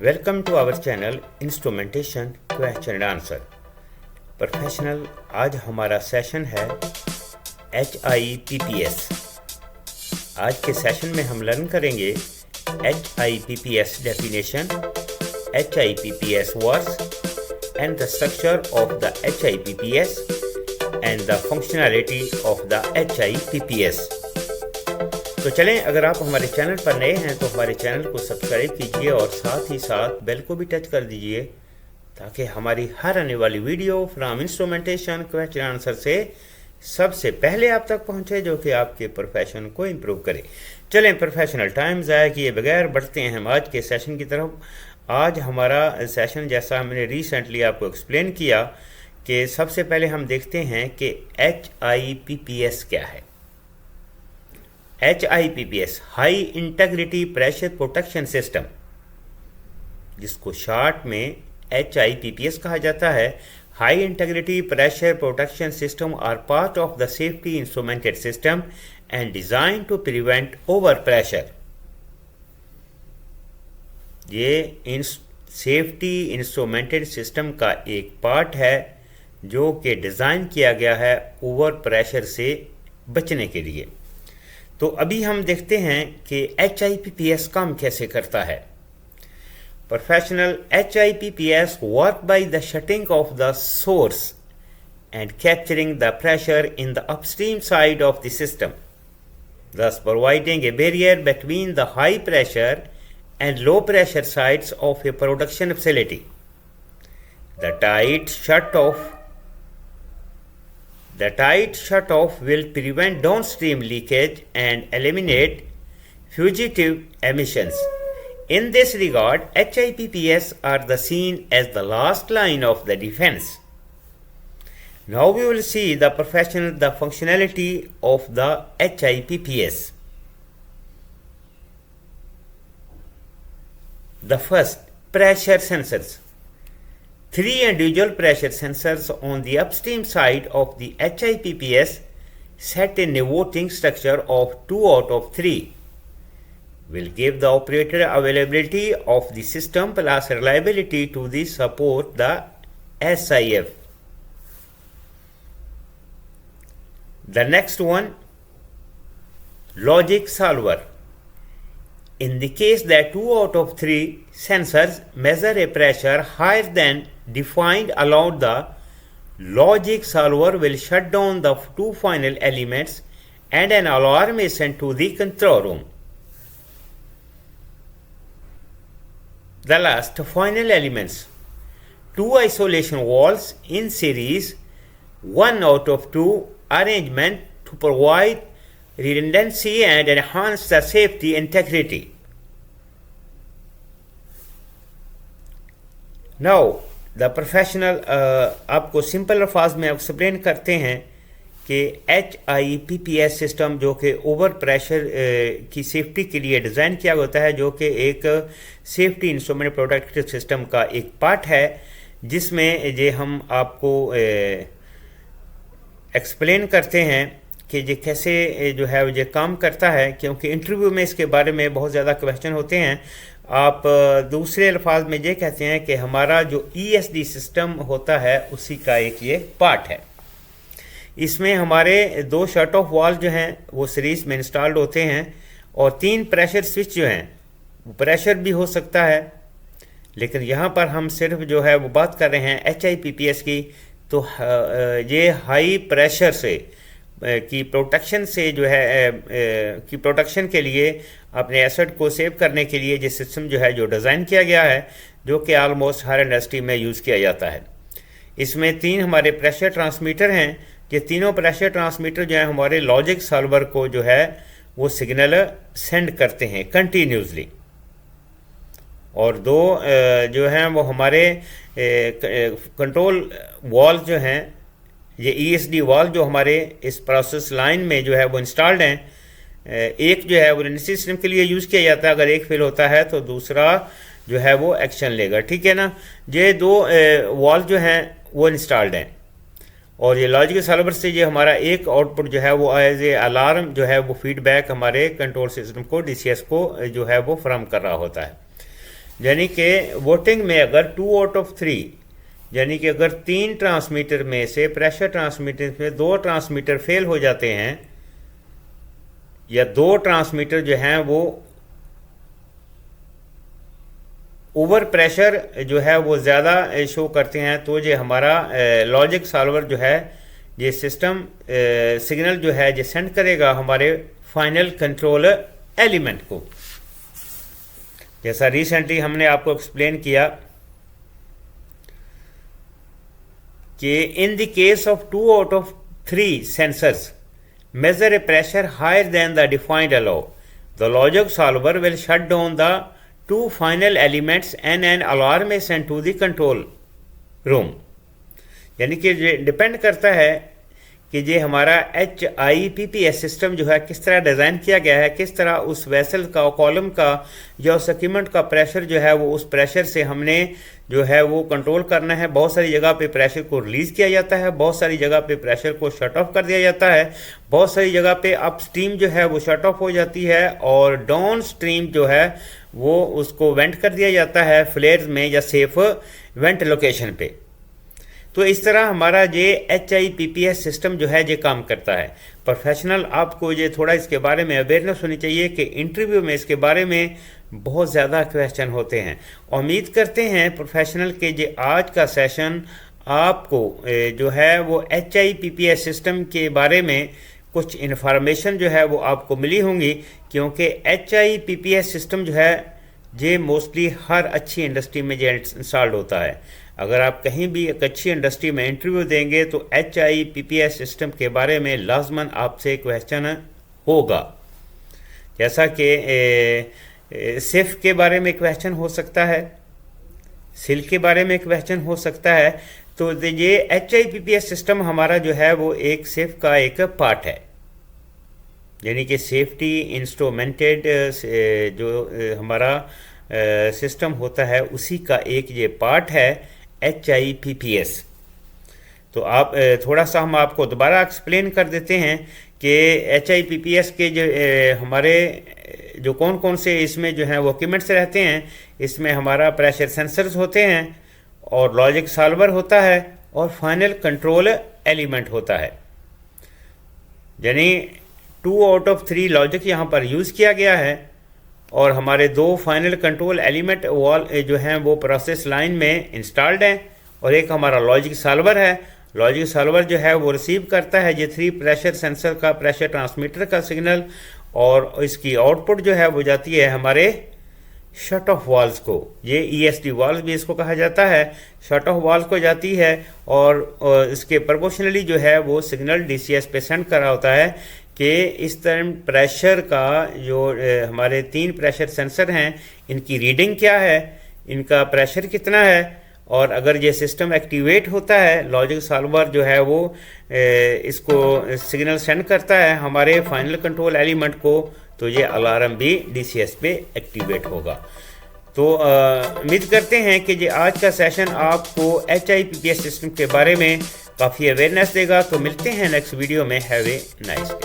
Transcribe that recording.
Welcome to our channel instrumentation question and answer professional. आज हमारा session है HIPPS। आज के सेशन में हम लर्न करेंगे HIPPS definition, HIPPS words and the structure of the HIPPS and the functionality of the HIPPS। तो चलें, अगर आप हमारे चैनल पर नए हैं तो हमारे चैनल को सब्सक्राइब कीजिए और साथ ही साथ बेल को भी टच कर दीजिए ताकि हमारी हर आने वाली video from instrumentation question answer से सबसे पहले आप तक पहुंचे, जो कि आपके प्रोफेशन को इम्प्रूव करे। चलें, प्रोफेशनल टाइम ज़ाया किए बगैर बढ़ते हैं हम आज के सेशन की तरफ। आज हमारा सेशन, जैसा हमने रिसेंटली आपको एक्सप्लेन किया, कि सबसे पहले हम देखते हैं कि HIPPS क्या है। HIPPS high integrity pressure protection system, जिसको शॉर्ट में HIPPS कहा जाता है। High integrity pressure protection system are part of the safety instrumented system and design to prevent over pressure. ये सेफ्टी इंस्ट्रूमेंटेड सिस्टम का एक पार्ट है जो कि डिज़ाइन किया गया है ओवर प्रेशर से बचने के लिए। तो अभी हम देखते हैं कि HIPPS काम कैसे करता है। Professional HIPPS work by the shutting off the source and capturing the pressure in the upstream side of the system, thus providing a barrier between the high pressure and low pressure sides of a production facility. The tight shut-off will prevent downstream leakage and eliminate fugitive emissions. In this regard, HIPPS are seen as the last line of the defense. Now we will see the functionality of the HIPPS. The first, pressure sensors. 3 individual pressure sensors on the upstream side of the HIPPS set in a voting structure of 2 out of 3 will give the operator availability of the system plus reliability to the support the SIF. The next one, logic solver. In the case that 2 out of 3 sensors measure a pressure higher than defined allowed, the logic solver will shut down the 2 final elements and an alarm is sent to the control room. The last, final elements. 2 isolation valves in series, 1 out of 2 arrangement to provide redundancy and enhance the safety integrity. Now the professional आपको simple अल्फाज में explain करते हैं कि HIPPS system, जो कि over pressure की safety के लिए डिज़ाइन किया होता है, जो कि एक सेफ्टी इंस्ट्रूमेंट प्रोटेक्टिव सिस्टम का एक पार्ट है, जिसमें ये हम आपको एक्सप्लेन करते हैं कि ये कैसे जो है ये काम करता है, क्योंकि इंटरव्यू में इसके बारे में बहुत ज़्यादा क्वेश्चन होते हैं। आप दूसरे अल्फाज में ये कहते हैं कि हमारा जो ESD सिस्टम होता है उसी का एक ये पार्ट है। इसमें हमारे 2 शट ऑफ वाल्व जो हैं वो सीरीज में इंस्टॉल्ड होते हैं और 3 प्रेशर स्विच जो हैं, प्रेशर भी हो सकता है, लेकिन यहाँ पर हम सिर्फ जो है वो बात कर रहे हैं HIPPS की। तो ये हाई प्रेशर से की प्रोटेक्शन से जो है की प्रोटेक्शन के लिए अपने एसेट को सेव करने के लिए ये सिस्टम जो है जो डिज़ाइन किया गया है, जो कि आलमोस्ट हर इंडस्ट्री में यूज़ किया जाता है। इसमें 3 हमारे प्रेशर ट्रांसमीटर हैं। ये तीनों प्रेशर ट्रांसमीटर जो है हमारे लॉजिक सॉल्वर को जो है वो सिग्नल सेंड करते हैं कंटिन्यूसली, और 2 जो हैं वो हमारे कंट्रोल वॉल्व जो हैं, ये ESD वाल्व जो हमारे इस प्रोसेस लाइन में जो है वो इंस्टॉल्ड हैं। एक जो है वो रेडंडेंसी सिस्टम के लिए यूज़ किया जाता है, अगर एक फेल होता है तो दूसरा जो है वो एक्शन लेगा, ठीक है ना। ये 2 वाल्व जो हैं वो इंस्टॉल्ड हैं और ये लॉजिक सॉल्वर से ये हमारा एक आउटपुट जो है वो एज ए अलार्म जो है वो फीडबैक हमारे कंट्रोल सिस्टम को DCS को जो है वो फ्राहम कर रहा होता है। यानी कि वोटिंग में अगर 2 आउट ऑफ 3, यानी कि अगर 3 ट्रांसमीटर में से, प्रेशर ट्रांसमीटर में 2 ट्रांसमीटर फेल हो जाते हैं या 2 ट्रांसमीटर जो हैं वो ओवर प्रेशर जो है वो ज़्यादा शो करते हैं, तो ये हमारा लॉजिक सॉल्वर जो है ये सिस्टम सिग्नल जो है ये सेंड करेगा हमारे फाइनल कंट्रोल एलिमेंट को। जैसा रिसेंटली हमने आपको एक्सप्लेन किया कि in the case of 2 out of 3 sensors measure a pressure higher than the defined allow, the logic solver will shut down the 2 final elements and an alarm is sent to the control room। यानी कि ये depend करता है कि ये हमारा HIPPS system जो है किस तरह डिज़ाइन किया गया है, किस तरह उस वेसल का, कॉलम का या उस सेगमेंट का प्रेशर जो है वो उस प्रेशर से हमने जो है वो कंट्रोल करना है। बहुत सारी जगह पे प्रेशर को रिलीज़ किया जाता है, बहुत सारी जगह पे प्रेशर को शट ऑफ कर दिया जाता है, बहुत सारी जगह पे अप स्ट्रीम जो है वो शट ऑफ हो जाती है और डाउन स्ट्रीम जो है वो उसको वेंट कर दिया जाता है फ्लेयर्स में या सेफ वेंट लोकेशन पे। तो इस तरह हमारा ये HIPPS सिस्टम जो है ये काम करता है। प्रोफेशनल आपको ये थोड़ा इसके बारे में अवेयरनेस होनी चाहिए कि इंटरव्यू में इसके बारे में बहुत ज़्यादा क्वेश्चन होते हैं। उम्मीद करते हैं प्रोफेशनल के ये आज का सेशन आपको जो है वो HIPPS सिस्टम के बारे में कुछ इन्फॉर्मेशन जो है वो आपको मिली होंगी, क्योंकि HIPPS सिस्टम जो है ये मोस्टली हर अच्छी इंडस्ट्री में ये इंस्टॉल्ड होता है। अगर आप कहीं भी एक अच्छी इंडस्ट्री में इंटरव्यू देंगे तो HIPPS सिस्टम के बारे में लाजमन आपसे क्वेश्चन होगा। जैसा कि सिफ के बारे में क्वेश्चन हो सकता है, सिल के बारे में क्वेश्चन हो सकता है। तो ये HIPPS सिस्टम हमारा जो है वो एक सिफ का एक पार्ट है, यानी कि सेफ्टी इंस्ट्रूमेंटेड जो हमारा सिस्टम होता है उसी का एक ये पार्ट है HIPPS। तो आप थोड़ा सा हम आपको दोबारा एक्सप्लेन कर देते हैं कि HIPPS के जो हमारे जो कौन कौन से इसमें जो हैं वो इक्विपमेंट्स रहते हैं। इसमें हमारा प्रेशर सेंसर्स होते हैं और लॉजिक सॉल्वर होता है और फाइनल कंट्रोल एलिमेंट होता है। यानी 2 आउट ऑफ 3 लॉजिक यहाँ पर यूज़ किया गया है और हमारे 2 फाइनल कंट्रोल एलिमेंट वॉल जो हैं वो प्रोसेस लाइन में इंस्टॉल्ड हैं और एक हमारा लॉजिक सॉल्वर है। लॉजिक सॉल्वर जो है वो रिसीव करता है ये 3 प्रेशर सेंसर का, प्रेशर ट्रांसमीटर का सिग्नल, और इसकी आउटपुट जो है वो जाती है हमारे शट ऑफ वाल्स को। ये ESD वाल्व भी इसको कहा जाता है, शट ऑफ वाल्व को जाती है और इसके प्रोपोर्शनली जो है वो सिग्नल DCS पे सेंड करा होता है कि इस तरह प्रेशर का जो हमारे 3 प्रेशर सेंसर हैं इनकी रीडिंग क्या है, इनका प्रेशर कितना है, और अगर ये सिस्टम एक्टिवेट होता है लॉजिक सॉल्वर जो है वो इसको सिग्नल सेंड करता है हमारे फाइनल कंट्रोल एलिमेंट को, तो ये अलार्म भी DCS पे एक्टिवेट होगा। तो उम्मीद करते हैं कि ये आज का सेशन आपको HIPPS सिस्टम के बारे में काफ़ी अवेयरनेस देगा। तो मिलते हैं नेक्स्ट वीडियो में। Have a nice day.